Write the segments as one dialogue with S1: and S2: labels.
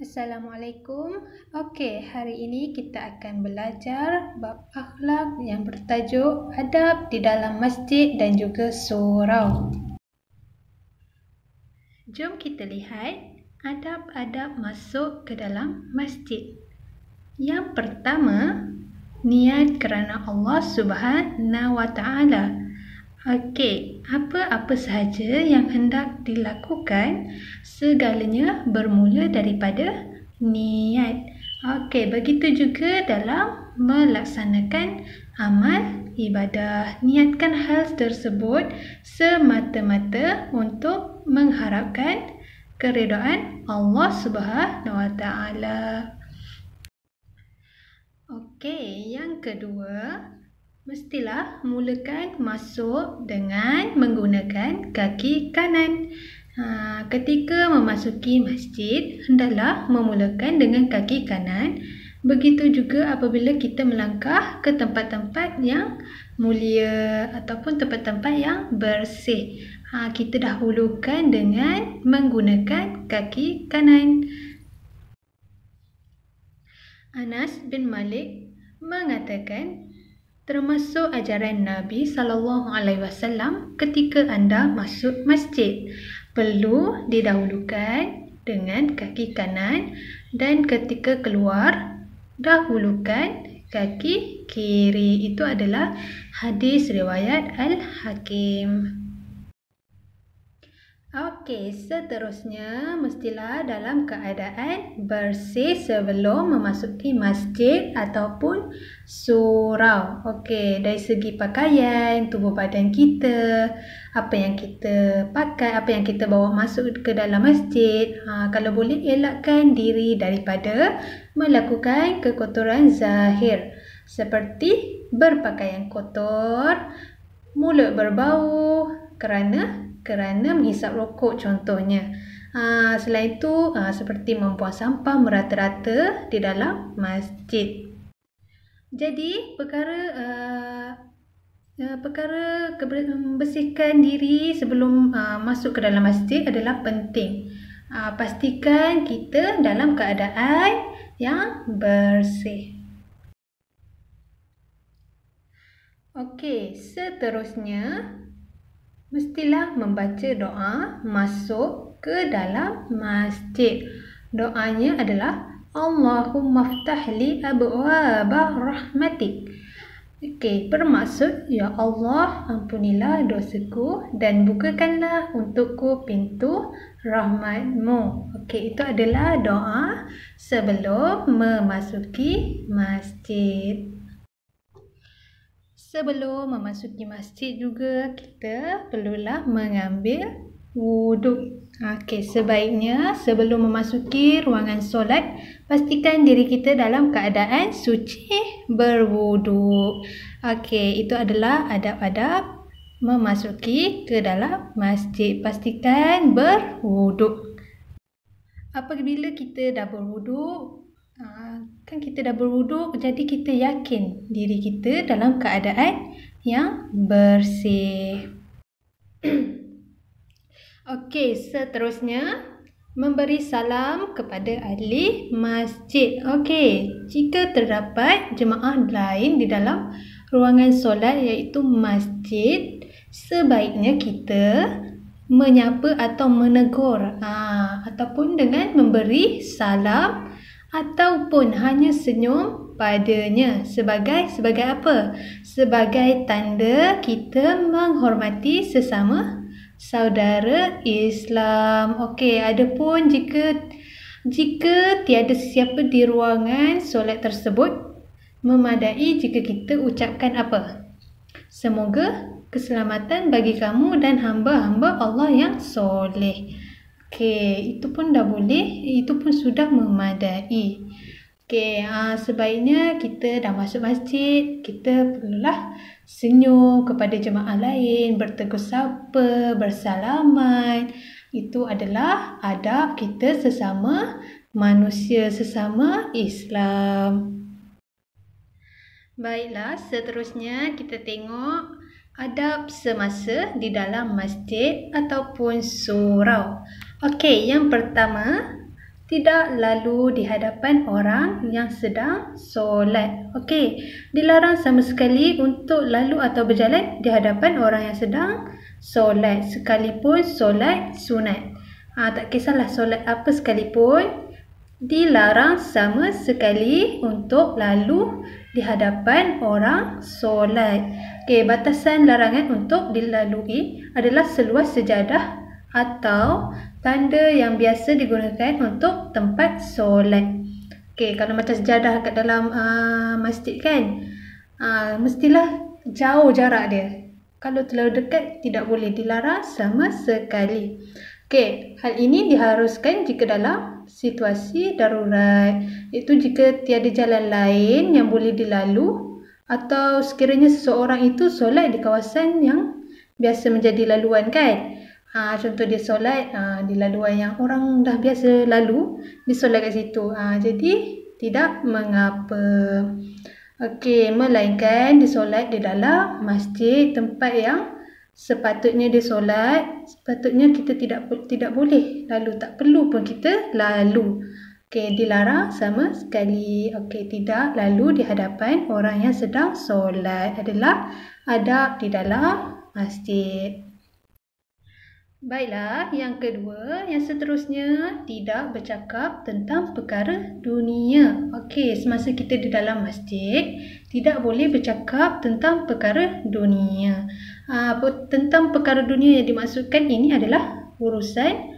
S1: Assalamualaikum. Okey, hari ini kita akan belajar bab akhlak yang bertajuk adab di dalam masjid dan juga surau. Jom kita lihat adab-adab masuk ke dalam masjid. Yang pertama, niat kerana Allah Subhanahu Wa Taala. Okey, apa-apa sahaja yang hendak dilakukan, segalanya bermula daripada niat. Okey, begitu juga dalam melaksanakan amal ibadah. Niatkan hal tersebut semata-mata untuk mengharapkan keridaan Allah Subhanahu Wa Taala. Okey, yang kedua, mestilah mulakan masuk dengan menggunakan kaki kanan. Ketika memasuki masjid, hendaklah memulakan dengan kaki kanan. Begitu juga apabila kita melangkah ke tempat-tempat yang mulia ataupun tempat-tempat yang bersih. Kita dahulukan dengan menggunakan kaki kanan. Anas bin Malik mengatakan, termasuk ajaran Nabi SAW ketika anda masuk masjid, perlu didahulukan dengan kaki kanan dan ketika keluar, dahulukan kaki kiri. Itu adalah hadis riwayat Al-Hakim. Okey, seterusnya mestilah dalam keadaan bersih sebelum memasuki masjid ataupun surau. Okey, dari segi pakaian, tubuh badan kita, apa yang kita pakai, apa yang kita bawa masuk ke dalam masjid. Kalau boleh elakkan diri daripada melakukan kekotoran zahir seperti berpakaian kotor, mulut berbau kerana menghisap rokok contohnya. Selain itu, seperti membuang sampah merata-rata di dalam masjid. Jadi, perkara membersihkan diri sebelum masuk ke dalam masjid adalah penting. Pastikan kita dalam keadaan yang bersih. Okey, seterusnya mestilah membaca doa masuk ke dalam masjid. Doanya adalah Allahumma ftahli abwaba rahmatik. Okey, bermaksud, ya Allah, ampunilah dosaku dan bukakanlah untukku pintu rahmatmu. Okey, itu adalah doa sebelum memasuki masjid. Sebelum memasuki masjid juga kita perlulah mengambil wuduk. Okey, sebaiknya sebelum memasuki ruangan solat, pastikan diri kita dalam keadaan suci berwuduk. Okey, itu adalah adab-adab memasuki ke dalam masjid. Pastikan berwuduk. Apabila kita dah berwuduk, kan kita dah berwuduk, jadi kita yakin diri kita dalam keadaan yang bersih. Okey, seterusnya memberi salam kepada ahli masjid. Okey, jika terdapat jemaah lain di dalam ruangan solat iaitu masjid, sebaiknya kita menyapa atau menegur ataupun dengan memberi salam ataupun hanya senyum padanya sebagai apa? Sebagai tanda kita menghormati sesama saudara Islam. Okey, adapun jika tiada sesiapa di ruangan solat tersebut, memadai jika kita ucapkan apa? Semoga keselamatan bagi kamu dan hamba-hamba Allah yang soleh. Okey, itu pun dah boleh, itu pun sudah memadai. Okey, sebaiknya kita dah masuk masjid, kita perlulah senyum kepada jemaah lain, bertegur sapa, bersalaman. Itu adalah adab kita sesama manusia, sesama Islam. Baiklah, seterusnya kita tengok adab semasa di dalam masjid ataupun surau. Okey, yang pertama, tidak lalu di hadapan orang yang sedang solat. Okey, dilarang sama sekali untuk lalu atau berjalan di hadapan orang yang sedang solat, sekalipun solat sunat. Tak kisahlah solat apa sekalipun, dilarang sama sekali untuk lalu di hadapan orang solat. Okey, batasan larangan untuk dilalui adalah seluas sejadah atau tanda yang biasa digunakan untuk tempat solat. Okey, kalau macam sejadah kat dalam masjid kan, mestilah jauh jarak dia. Kalau terlalu dekat tidak boleh, dilarang sama sekali. Okey, hal ini diharuskan jika dalam situasi darurat, iaitu jika tiada jalan lain yang boleh dilalu atau sekiranya seseorang itu solat di kawasan yang biasa menjadi laluan kan. Contoh dia solat di laluan yang orang dah biasa lalu, dia solat kat situ. Jadi tidak mengapa. Okey, melainkan dia solat di dalam masjid, tempat yang sepatutnya dia solat, sepatutnya kita tidak boleh lalu, tak perlu pun kita lalu. Okey, dilarang sama sekali. Okey, tidak lalu di hadapan orang yang sedang solat adalah adab di dalam masjid. Baiklah, yang kedua, yang seterusnya, tidak bercakap tentang perkara dunia. Okey, semasa kita di dalam masjid, tidak boleh bercakap tentang perkara dunia. Tentang perkara dunia yang dimaksudkan ini adalah urusan,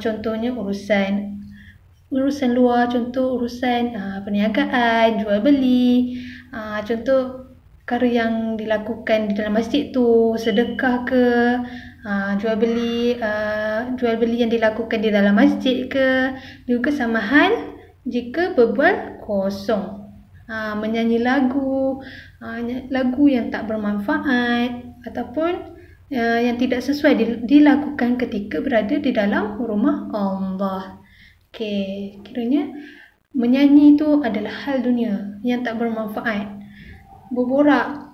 S1: contohnya urusan luar, contoh urusan perniagaan, jual beli, contoh perkara yang dilakukan di dalam masjid tu, sedekah ke, jual beli yang dilakukan di dalam masjid ke, juga sama hal jika berbual kosong, menyanyi lagu yang tak bermanfaat ataupun yang tidak sesuai dilakukan ketika berada di dalam rumah Allah. Okey, kiranya menyanyi itu adalah hal dunia yang tak bermanfaat. Berborak,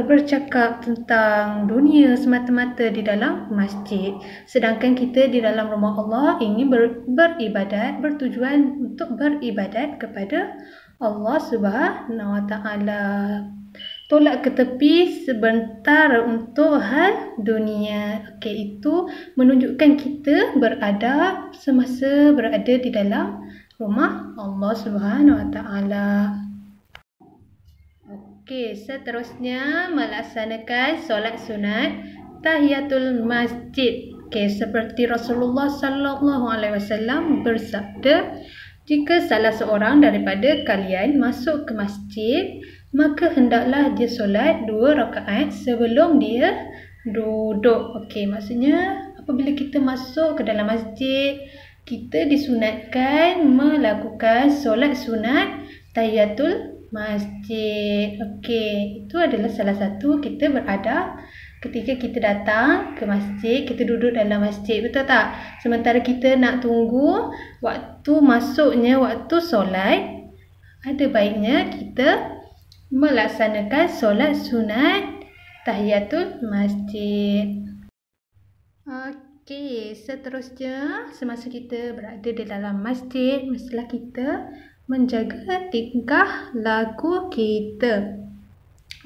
S1: bercakap tentang dunia semata-mata di dalam masjid, sedangkan kita di dalam rumah Allah ingin beribadat, bertujuan untuk beribadat kepada Allah Subhanahu Wa Taala. Tolak ke tepi sebentar untuk hal dunia. Okey, itu menunjukkan kita beradab semasa berada di dalam rumah Allah Subhanahu Wa Taala. Okey, seterusnya melaksanakan solat sunat tahiyatul masjid. Okey, seperti Rasulullah sallallahu alaihi wasallam bersabda, jika salah seorang daripada kalian masuk ke masjid, maka hendaklah dia solat 2 rakaat sebelum dia duduk. Okey, maksudnya apabila kita masuk ke dalam masjid, kita disunatkan melakukan solat sunat tahiyatul masjid. Okey, itu adalah salah satu kita beradab ketika kita datang ke masjid, kita duduk dalam masjid, betul tak? Sementara kita nak tunggu waktu masuknya waktu solat, ada baiknya kita melaksanakan solat sunat tahiyatul masjid. Okey, seterusnya semasa kita berada di dalam masjid, mestilah kita menjaga tingkah laku kita.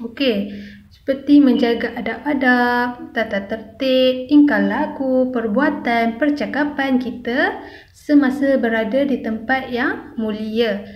S1: Okey, seperti menjaga adab-adab, tata tertib, tingkah laku, perbuatan, percakapan kita semasa berada di tempat yang mulia,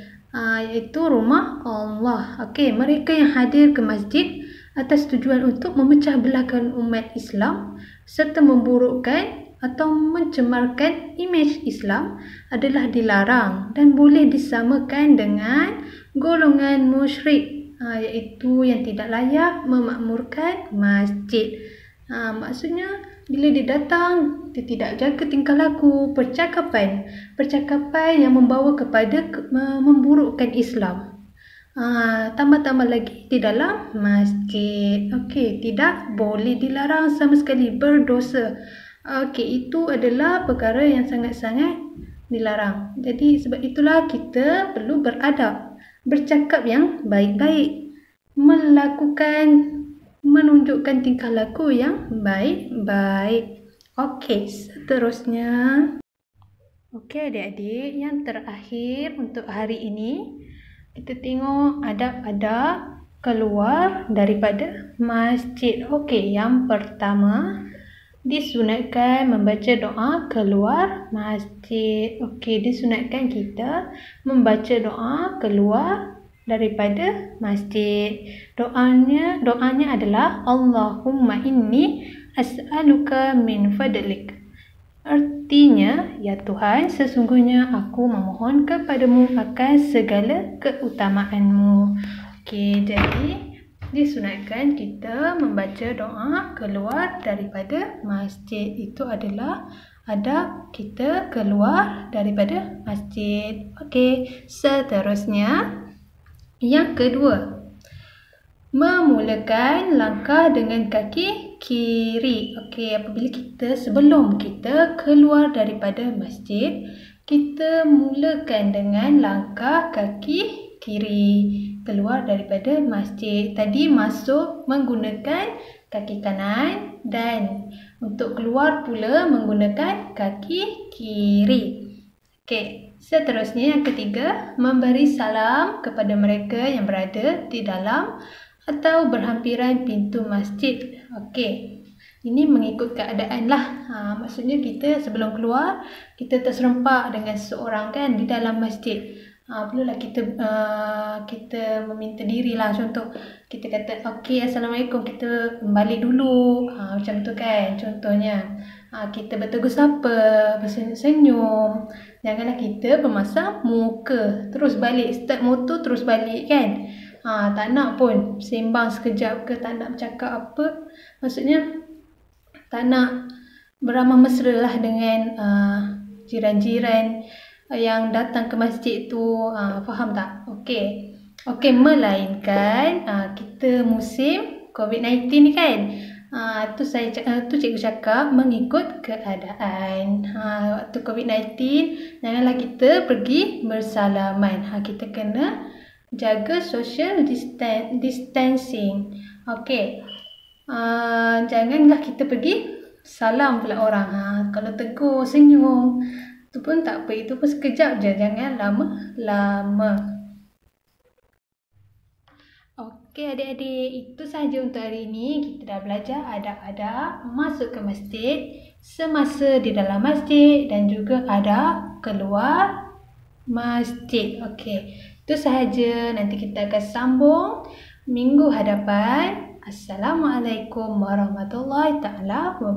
S1: iaitu rumah Allah. Okey, mereka yang hadir ke masjid atas tujuan untuk memecah belahkan umat Islam serta memburukkan atau mencemarkan imej Islam adalah dilarang dan boleh disamakan dengan golongan musyrik, iaitu yang tidak layak memakmurkan masjid. Maksudnya bila dia datang, dia tidak jaga tingkah laku, percakapan yang membawa kepada memburukkan Islam. Tambah-tambah lagi di dalam masjid. Okey, tidak boleh, dilarang sama sekali, berdosa. Okey, itu adalah perkara yang sangat-sangat dilarang. Jadi sebab itulah kita perlu beradab, bercakap yang baik-baik, menunjukkan tingkah laku yang baik-baik. Okey, seterusnya Okey adik-adik, yang terakhir untuk hari ini kita tengok adab-adab keluar daripada masjid. Okey, yang pertama disunatkan membaca doa keluar masjid. Okey, disunatkan kita membaca doa keluar daripada masjid. Doanya adalah Allahumma inni as'aluka min fadlik. Artinya, ya Tuhan, sesungguhnya aku memohon kepadamu akan segala keutamaanmu. Okey, jadi disunatkan kita membaca doa keluar daripada masjid. Itu adalah adab kita keluar daripada masjid. Okey, seterusnya yang kedua, memulakan langkah dengan kaki kiri. Okey, apabila sebelum kita keluar daripada masjid, kita mulakan dengan langkah kaki kiri keluar daripada masjid. Tadi masuk menggunakan kaki kanan dan untuk keluar pula menggunakan kaki kiri. Okey, seterusnya yang ketiga, memberi salam kepada mereka yang berada di dalam atau berhampiran pintu masjid. Okey, ini mengikut keadaan lah. Maksudnya kita sebelum keluar, kita terserempak dengan seseorang kan di dalam masjid. Perlulah kita meminta diri lah. Contoh, kita kata, okey, Assalamualaikum, kita balik dulu. Macam tu kan, contohnya. Kita bertegur sapa, bersenyum-senyum. Janganlah kita bermasam muka, terus balik, start motor terus balik kan. Tak nak pun sembang sekejap ke, tak nak bercakap apa. Maksudnya tak nak beramah mesra lah dengan jiran-jiran yang datang ke masjid tu. Faham tak? Okey. Okey, melainkan kita musim COVID-19 ni kan. Tu cikgu cakap mengikut keadaan. Waktu COVID-19 janganlah kita pergi bersalaman. Kita kena jaga social distancing. Okey. Janganlah kita pergi salam pula orang. Kalau tegur, senyum, itu pun tak apa. Itu pun sekejap je. Jangan lama-lama. Okey adik-adik, itu sahaja untuk hari ini. Kita dah belajar adab-adab masuk ke masjid, semasa di dalam masjid dan juga adab keluar masjid. Okey, itu sahaja. Nanti kita akan sambung minggu hadapan. Assalamualaikum warahmatullahi taala wabarakatuh.